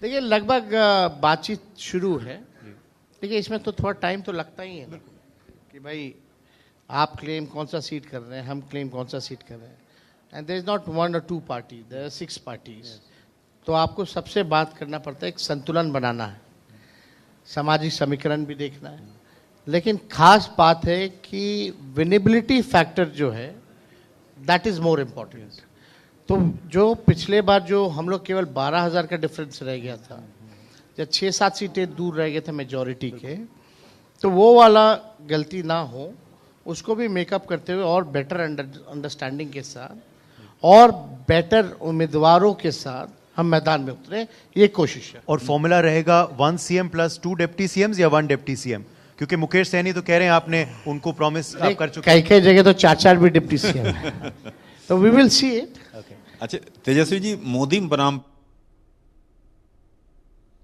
देखिए लगभग बातचीत शुरू है। देखिए इसमें तो थोड़ा टाइम तो लगता ही है कि भाई आप क्लेम कौन सा सीट कर रहे हैं, हम क्लेम कौन सा सीट कर रहे हैं। And there is not one और two party, there are 6 parties. तो आपको सबसे बात करना पड़ता है, एक संतुलन बनाना है, सामाजिक समीकरण भी देखना है। लेकिन खास बात है कि विनेबिलिटी फैक्टर जो है दैट इज मोर इम्पोर्टेंट। तो जो पिछले बार जो हम लोग केवल 12,000 का डिफरेंस रह गया था, जब 6-7 सीटें दूर रह गए थे मेजॉरिटी के, तो वो वाला गलती ना हो, उसको भी मेकअप करते हुए और बेटर अंडरस्टैंडिंग के साथ और बेटर उम्मीदवारों के साथ हम मैदान में उतरे, ये कोशिश है। और फॉर्मूला रहेगा 1 CM + 2 डिप्टी सीएम्स या 1 डिप्टी सीएम? क्योंकि मुकेश सहनी तो कह रहे हैं आपने उनको प्रॉमिस आप कर चुके हैं। कई जगह तो 4-4 भी डिप्टी सीएम है। तो वी विल सी इट। अच्छा तेजस्वी जी, मोदी बनाम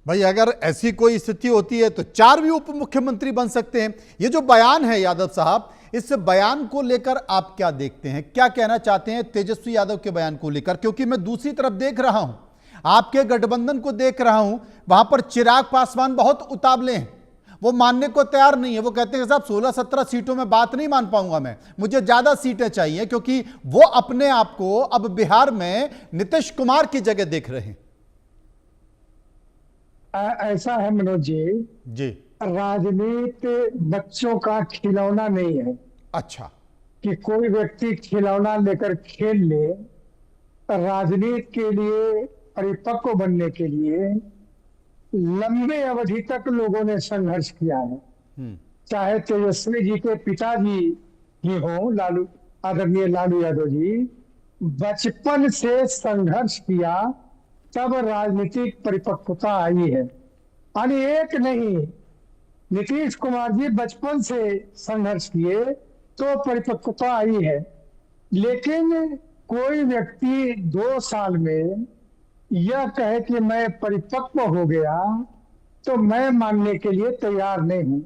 भाई अगर ऐसी कोई स्थिति होती है तो 4 भी उप मुख्यमंत्री बन सकते हैं। ये जो बयान है यादव साहब, इस बयान को लेकर आप क्या देखते हैं, क्या कहना चाहते हैं तेजस्वी यादव के बयान को लेकर? क्योंकि मैं दूसरी तरफ देख रहा हूं, आपके गठबंधन को देख रहा हूं, वहां पर चिराग पासवान बहुत उतावले हैं, वो मानने को तैयार नहीं है। वो कहते हैं साहब 16-17 सीटों में बात नहीं मान पाऊंगा मैं, मुझे ज्यादा सीटें चाहिए, क्योंकि वो अपने आप को अब बिहार में नीतीश कुमार की जगह देख रहे हैं। ऐसा है मनोज जी, राजनीति बच्चों का खिलौना नहीं है। अच्छा, कि कोई व्यक्ति खिलौना लेकर खेल ले। राजनीति के लिए परिपक्व बनने के लिए लंबे अवधि तक लोगों ने संघर्ष किया है। चाहे तेजस्वी जी के पिताजी ही हो, आदरणीय लालू यादव जी, बचपन से संघर्ष किया, तब राजनीतिक परिपक्वता आई है। यानी एक नहीं, नीतीश कुमार जी बचपन से संघर्ष किए तो परिपक्वता आई है। लेकिन कोई व्यक्ति 2 साल में यह कहे कि मैं परिपक्व हो गया, तो मैं मानने के लिए तैयार नहीं हूं।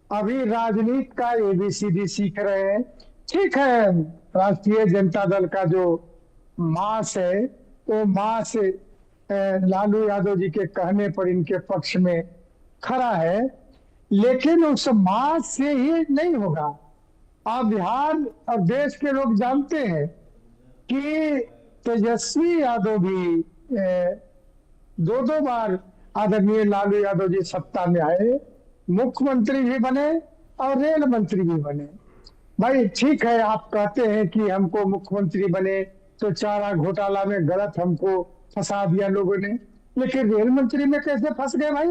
अभी राजनीति का ABCD सीख रहे हैं। ठीक है, राष्ट्रीय जनता दल का जो मास है, वो मास लालू यादव जी के कहने पर इनके पक्ष में खड़ा है, लेकिन उस मास से ही नहीं होगा। आप बिहार और देश के लोग जानते हैं कि तेजस्वी यादव भी 2 बार आदरणीय लालू यादव जी सत्ता में आए, मुख्यमंत्री भी बने और रेल मंत्री भी बने। भाई ठीक है, आप कहते हैं कि हमको मुख्यमंत्री बने तो चारा घोटाला में गलत हमको फंसा दिया लोगों ने, लेकिन रेल मंत्री में कैसे फंस गए भाई?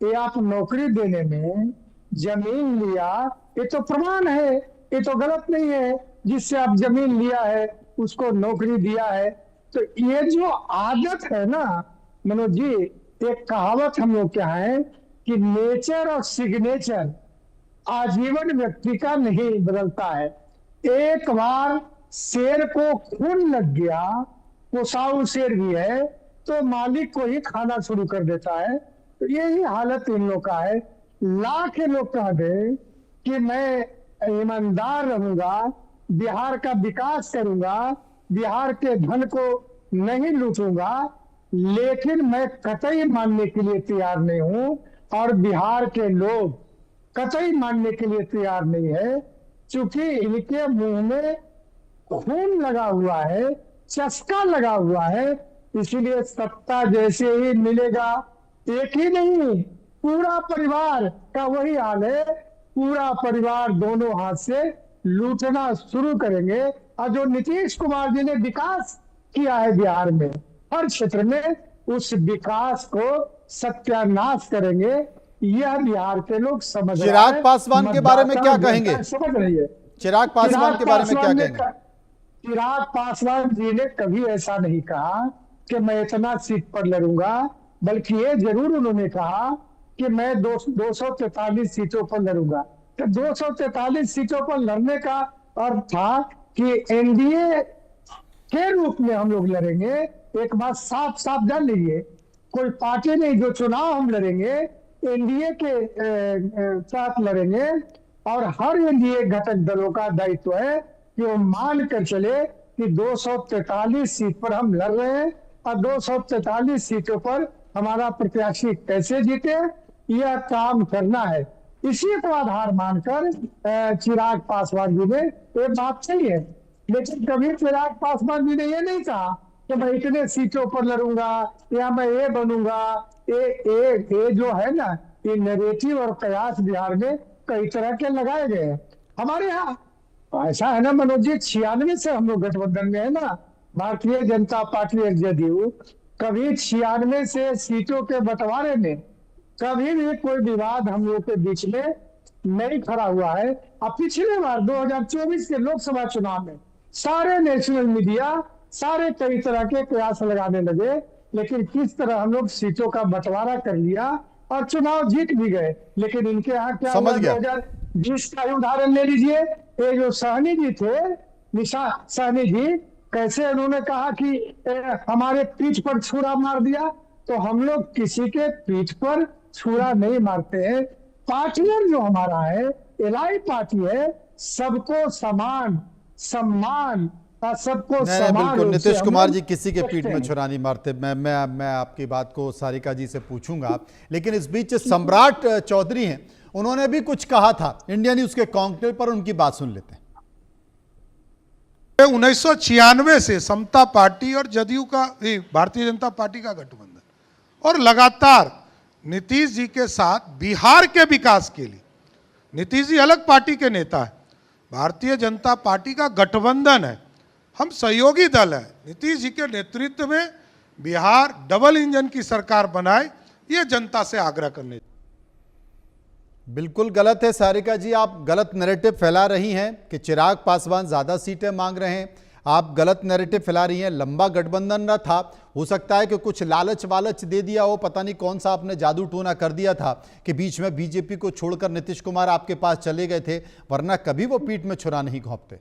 ये आप नौकरी देने में जमीन लिया, ये तो प्रमाण है, ये तो गलत नहीं है। जिससे आप जमीन लिया है उसको नौकरी दिया है। तो ये जो आदत है ना मनोज जी, एक कहावत हम लोग क्या है कि नेचर और सिग्नेचर आजीवन व्यक्ति का नहीं बदलता है। एक बार शेर को खून लग गया, पोसाऊ शेर भी है, तो मालिक को ही खाना शुरू कर देता है। तो यही हालत इन लोग का है। लाख लोग कह दे कि मैं ईमानदार रहूंगा, बिहार का विकास करूंगा, बिहार के धन को नहीं लूटूंगा, लेकिन मैं कतई मानने के लिए तैयार नहीं हूं और बिहार के लोग कतई मानने के लिए तैयार नहीं है, क्योंकि इनके मुंह में खून लगा हुआ है, चस्का लगा हुआ है। इसीलिए सत्ता जैसे ही मिलेगा, एक ही नहीं पूरा परिवार का वही हाल है, पूरा परिवार दोनों हाथ से लूटना शुरू करेंगे। और जो नीतीश कुमार जी ने विकास किया है बिहार में हर क्षेत्र में, उस विकास को सत्यानाश करेंगे। यह बिहार के लोग समझ रहे हैं। चिराग पासवान के बारे में क्या कहेंगे? समझ रही है। चिराग पासवान के बारे में क्या कहेंगे? चिराग पासवान जी ने कभी ऐसा नहीं कहा कि मैं इतना सीट पर लड़ूंगा, बल्कि ये जरूर उन्होंने कहा कि मैं 243 सीटों पर लड़ूंगा। तो 243 सीटों पर लड़ने का अर्थ था कि एनडीए के रूप में हम लोग लड़ेंगे। एक बात साफ साफ जान लीजिए, कोई पार्टी नहीं, जो चुनाव हम लड़ेंगे एनडीए के साथ लड़ेंगे। और हर एनडीए घटक दलों का दायित्व है कि वो मान कर चले कि 243 सीट पर हम लड़ रहे हैं और 243 सीटों पर हमारा प्रत्याशी कैसे जीते, यह काम करना है। इसी को आधार मानकर चिराग पासवान जी ने, ये बात सही है, लेकिन कभी चिराग पासवान जी ने ये नहीं कहा कि मैं इतने सीटों पर लड़ूंगा या मैं ये बनूंगा। ये जो है ना, ये नैरेटिव और कयास बिहार में कई तरह के लगाए गए हैं। हमारे यहाँ ऐसा है ना मनोज जी, 96 से हम लोग गठबंधन में है ना, भारतीय जनता पार्टी और जदयू। कभी 96 से सीटों के बंटवारे में कभी भी कोई विवाद हम लोग के बीच में नहीं खड़ा हुआ है। अब पिछले बार 2024 के लोकसभा चुनाव में सारे नेशनल मीडिया, सारे कई तरह के प्रयास लगाने लगे, लेकिन किस तरह हम लोग सीटों का बंटवारा कर लिया और चुनाव जीत भी गए। लेकिन इनके यहाँ क्या समझ हुआ, गया। 2020 का ही उदाहरण ले लीजिए। ये जो सहनी जी थे, निशा सहनी जी, कैसे उन्होंने कहा कि हमारे पीठ पर छुरा मार दिया। तो हम लोग किसी के पीठ पर छुरा नहीं मारते हैं। पार्टियन जो हमारा है, एलआई पार्टी है, सबको समान सम्मान और सबको नहीं, समान बिल्कुल रूप से नीतीश हम कुमार लोग जी किसी के पीठ देखते में हैं। छुरा नहीं मारते। मैं आपकी बात को सारिका जी से पूछूंगा, लेकिन इस बीच सम्राट चौधरी हैं, उन्होंने भी कुछ कहा था इंडिया न्यूज के कॉन्क्लेव पर, उनकी बात सुन लेते हैं। 1996 से समता पार्टी और जदयू का, भारतीय जनता पार्टी का गठबंधन, और लगातार नीतीश जी के साथ बिहार के विकास के लिए, नीतीश जी अलग पार्टी के नेता है, भारतीय जनता पार्टी का गठबंधन है, हम सहयोगी दल है। नीतीश जी के नेतृत्व में बिहार डबल इंजन की सरकार बनाए, ये जनता से आग्रह करने। बिल्कुल गलत है सारिका जी, आप गलत नैरेटिव फैला रही हैं कि चिराग पासवान ज्यादा सीटें मांग रहे हैं। आप गलत नैरेटिव फैला रही हैं। लंबा गठबंधन न था, हो सकता है कि कुछ लालच वालच दे दिया हो, पता नहीं कौन सा आपने जादू टोना कर दिया था कि बीच में बीजेपी को छोड़कर नीतीश कुमार आपके पास चले गए थे, वरना कभी वो पीठ में छुरा नहीं घोंपते।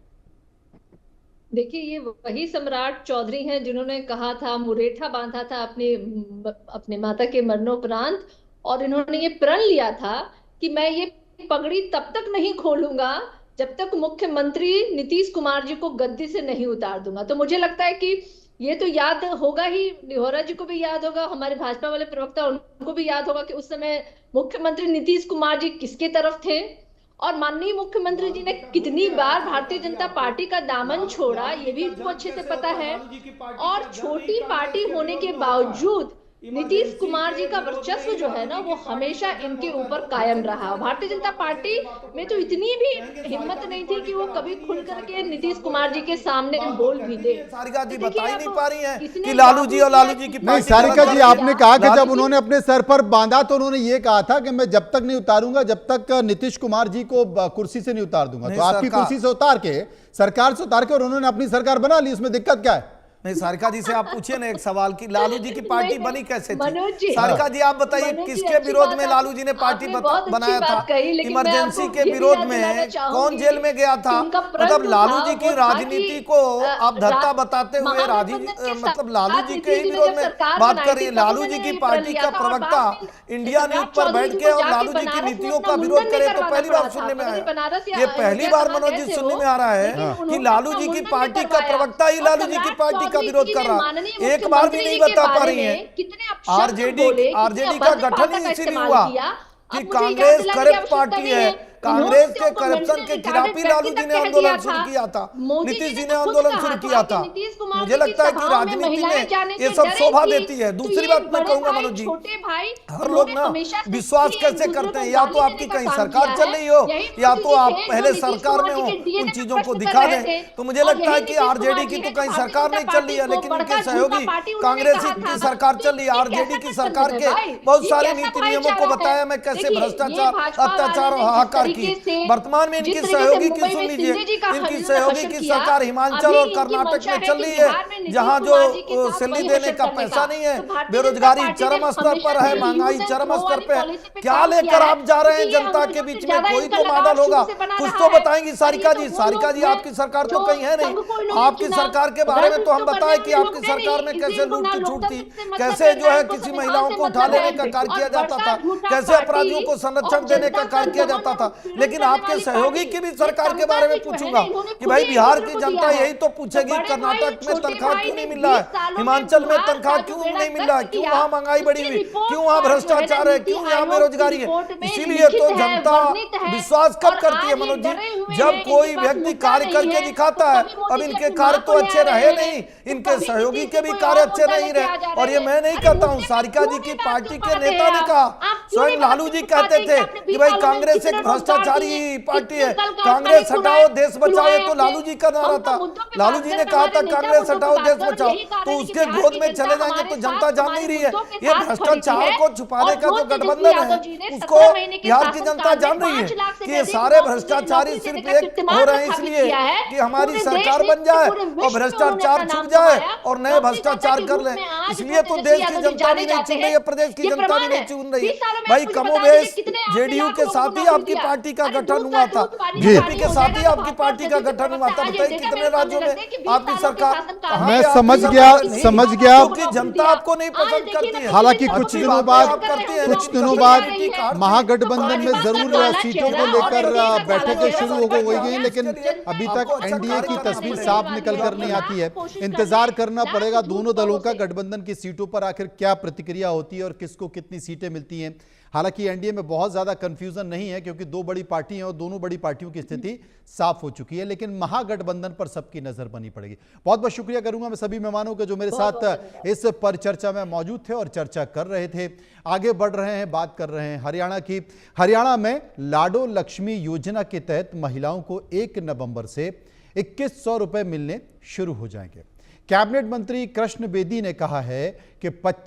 देखिए, ये वही सम्राट चौधरी हैं जिन्होंने कहा था, मुरेठा बांधा था अपने माता के मरणोपरांत, और इन्होंने ये प्रण लिया था कि मैं ये पगड़ी तब तक नहीं खोलूंगा जब तक मुख्यमंत्री नीतीश कुमार जी को गद्दी से नहीं उतार दूंगा। तो मुझे लगता है कि ये तो याद होगा ही, निहोरा जी को भी याद होगा, हमारे भाजपा वाले प्रवक्ता उनको भी याद होगा कि उस समय मुख्यमंत्री नीतीश कुमार जी किसके तरफ थे, और माननीय मुख्यमंत्री जी ने कितनी बार भारतीय जनता पार्टी का दामन छोड़ा, ये भी इनको अच्छे से पता है। और छोटी पार्टी होने के बावजूद नीतीश कुमार जी का वर्चस्व जो है ना, वो हमेशा इनके ऊपर कायम रहा। भारतीय जनता पार्टी में तो इतनी भी हिम्मत नहीं थी कि वो कभी खुल करके नीतीश कुमार जी के सामने बोल भी दे। सारिका जी बता ही नहीं अब पा रही हैं किसने कि लालू जी और लालू जी की नहीं पार्टी सारिका अलग जी, है। आपने कहा कि लालू जब जी- उन्होंने अपने सर पर बांधा तो उन्होंने ये कहा था कि मैं जब तक नहीं उतारूंगा जब तक नीतीश कुमार जी को कुर्सी से नहीं उतार दूंगा। नहीं, तो आपकी सरकार- कुर्सी से उतार के, सरकार से उतार के, और उन्होंने अपनी सरकार बना ली, उसमें दिक्कत क्या है? नहीं, सारिका जी से आप पूछिए ना एक सवाल कि लालू जी की पार्टी बनी कैसे मनोज थी। जी, सारिका जी आप बताइए मनोज जी, किसके अच्छी विरोध बात में है। लालू जी ने पार्टी आपने बहुत अच्छी बनाया बात था। कही, लेकिन मैं इमरजेंसी आपको के ये भी विरोध याद में दिलाना कौन चाहूंगी जेल में गया था? कि उनका प्रण मतलब जो लालू था जी की वो था राजनीति कि, को आप धरता रा- बताते हुए महागठबंधन के मतलब साथ लालू जी के ही नीतीश जी ने विरोध जब में सरकार बात बनाई कर थी, रही है। तब लालू जी उन्होंने की ये पार्टी प्रण का लिया था, और प्रवक्ता बाद में इंडिया न्यूज सम्राट पर चौधरी बैठ जी के को और जाके लालू जी की बनारस में नीतियों अपना का विरोध मुंडन करे भी तो करवाना पहली बार पड़ा था। सुनने में पता नहीं आया। बनारस या ये पहली अयोध्या बार कहाँ मनोज गए जी थे सुनने वो, में आ रहा है लेकिन कि उन्होंने लालू अपना जी की मुंडन भी पार्टी का करवाया। प्रवक्ता ही और लालू जी की सम्राट पार्टी का चौधरी विरोध जी कर ने रहा माननीय है। एक बार भी मुख्यमंत्री नहीं जी के बता पा बारे रही में है। कितने अपशब्द आरजेडी बोले, कितने आरजेडी का अभद्र गठन भाषा ही का इसीलिए इस्तेमाल हुआ किया। कि अब मुझे याद कांग्रेस दिलाने की करप्ट आवश्यकता पार्टी नहीं है। है। कांग्रेस उन्होंने के उनको करप्शन मेंटली के रिटार्डेड खिलाफ ही लालू व्यक्ति जी तक ने कह आंदोलन दिया शुरू था। किया था, मोदी नीतीश जी ने ने खुद आंदोलन कहा शुरू था किया कि था। नीतीश कुमार मुझे जी की लगता है कि सभाओं में राजनीति महिलाएं जाने में ये से सब डरे शोभा थी। देती है। तो दूसरी ये बात मैं बड़े कहूंगा भाई, मनोज जी, छोटे भाई, हर लोग ना हमेशा से विश्वास एक कैसे दूसरे करते हैं, को या तो गाली आपकी देने का कहीं काम सरकार किया चल है। रही हो यही या मोदी तो जी आप थे जो पहले नीतीश सरकार कुमार में जी हो, के DNA उन का चीजों को प्रश्न दिखा कर रहे दें। थे। तो मुझे और लगता है यही कि नीतीश आरजेडी कुमार की जी तो है कहीं जो सरकार भारतीय नहीं जनता चल रही है, पार्टी लेकिन को इनके बड़का सहयोगी झूठा पार्टी उन्होंने कांग्रेस कहा की था। सरकार चल रही है। ये आरजेडी कैसा की सरकार गठबंधन के है भाई? बहुत ये सारे कैसा नीति नियमों को भाईचारा बताया है? मैं कैसे देखिए, ये भ्रष्टाचार, भाजपा अत्याचार वाले और जिस हाहाकार की। तरीके से- वर्तमान में जिस इनकी तरीके से सहयोगी की मुंबई सुन में लीजिए, सिंधे जी का इनकी हनन सहयोगी हशन की किया। सरकार हिमाचल अभी और इनकी कर्नाटक मंशा में है चल कि रही है, बिहार में नीतीश जहां कुमार जी के जो साथ सैलरी वही देने हशन का करने पैसा नहीं है, तो भारतीय बेरोजगारी जनता चरम पार्टी स्तर ने पर है, हमेशा महंगाई यूज एंड चरम थ्रो स्तर वाली पे है। पॉलिसी पे क्या काम लेकर किया है। आप जा रहे हैं इसीलिए जनता के आंदोलन बीच से में? ज्यादा कोई इनका तो लगाव मॉडल शुरू होगा, से बना कुछ रहा तो है। बताएंगी और सारिका ये जी। तो वो सारिका लोग जी हैं आपकी सरकार तो जो कहीं है संघ को नहीं, इन्होंने आपकी चुना। सरकार के बारे में तो हम राजनीति बताएं कि करने आपकी में सरकार में नहीं, कैसे इनको लूट ना की छूट थी, लोकतंत्र से मतलब कैसे है, जो है ना इनको किसी संविधान महिलाओं से को उठा मतलब लेने है। का कार्य और किया जाता बड़का था, झूठा कैसे पार्टी अपराधियों को और संरक्षण देने का जनता कार्य किया का जाता था, लेकिन आपके सहयोगी की भी सरकार के बारे में पूछूंगा कि भाई बिहार की जनता यही तो पूछेगी कर्नाटक में तनख्वाह क्यों नहीं मिल रहा है, हिमाचल में तनख्वाह क्यों नहीं मिल रहा है, क्यों वहां महंगाई बढ़ी हुई, क्यों वहां भ्रष्टाचार है, क्यों यहाँ बेरोजगारी है। इसीलिए तो जनता विश्वास कब करती है मनोज जी, जब कोई व्यक्ति कार्य करके दिखाता है। अब इनके कार्य तो अच्छे रहे नहीं, इनके सहयोगी के भी कार्य अच्छे नहीं रहे। और ये मैं नहीं कहता हूं, सारिका जी की पार्टी के नेता ने कहा, स्वयं लालू जी कहते थे कि भाई कांग्रेस एक भ्रष्टाचारी पार्टी है, कांग्रेस हटाओ देश बचाओ, ये तो लालू जी का नारा था। लालू जी ने कहा था कांग्रेस हटाओ देश बचाओ, तो उसके गोद में चले जाएंगे तो जनता जान नहीं रही है। ये भ्रष्टाचार को छुपाने का जो गठबंधन है उसको बिहार की जनता जान रही है कि ये सारे भ्रष्टाचारी सिर्फ एक हो रहे हैं इसलिए कि हमारी सरकार बन जाए और भ्रष्टाचार छुप जाए और नए भ्रष्टाचार कर ले। इसलिए तो देश की जनता भी नहीं चुन रही है, प्रदेश की जनता भी नहीं चुन रही है। भाई कमोबेश जेडीयू के साथ ही आपकी पार्टी का गठन हुआ था, बीजेपी के साथ ही आपकी पार्टी का गठन हुआ था। बताइए कितने राज्यों में आपकी सरकार। मैं समझ गया क्योंकि जनता आपको नहीं पसंद करती है। हालांकि कुछ दिनों बाद महागठबंधन में जरूर सीटों को लेकर बैठकें शुरू हो गई, लेकिन अभी तक एनडीए की तस्वीर साफ निकल कर नहीं आती है। इंतजार करना पड़ेगा दोनों दलों का, गठबंधन की सीटों पर आखिर क्या प्रतिक्रिया होती है और किसको कितनी सीटें मिलती हैं। हालांकि एनडीए में बहुत ज्यादा कंफ्यूजन नहीं है क्योंकि दो बड़ी पार्टी हैं और दोनों बड़ी पार्टियों की स्थिति साफ हो चुकी है, लेकिन महागठबंधन पर सबकी नजर बनी पड़ेगी। बहुत बहुत शुक्रिया करूंगा मैं सभी मेहमानों का जो मेरे साथ इस पर चर्चा में मौजूद थे और चर्चा कर रहे थे। आगे बढ़ रहे हैं, बात कर रहे हैं हरियाणा की। हरियाणा में लाडो लक्ष्मी योजना के तहत महिलाओं को 1 नवंबर से 2100 रुपए मिलने शुरू हो जाएंगे। कैबिनेट मंत्री कृष्ण बेदी ने कहा है कि 25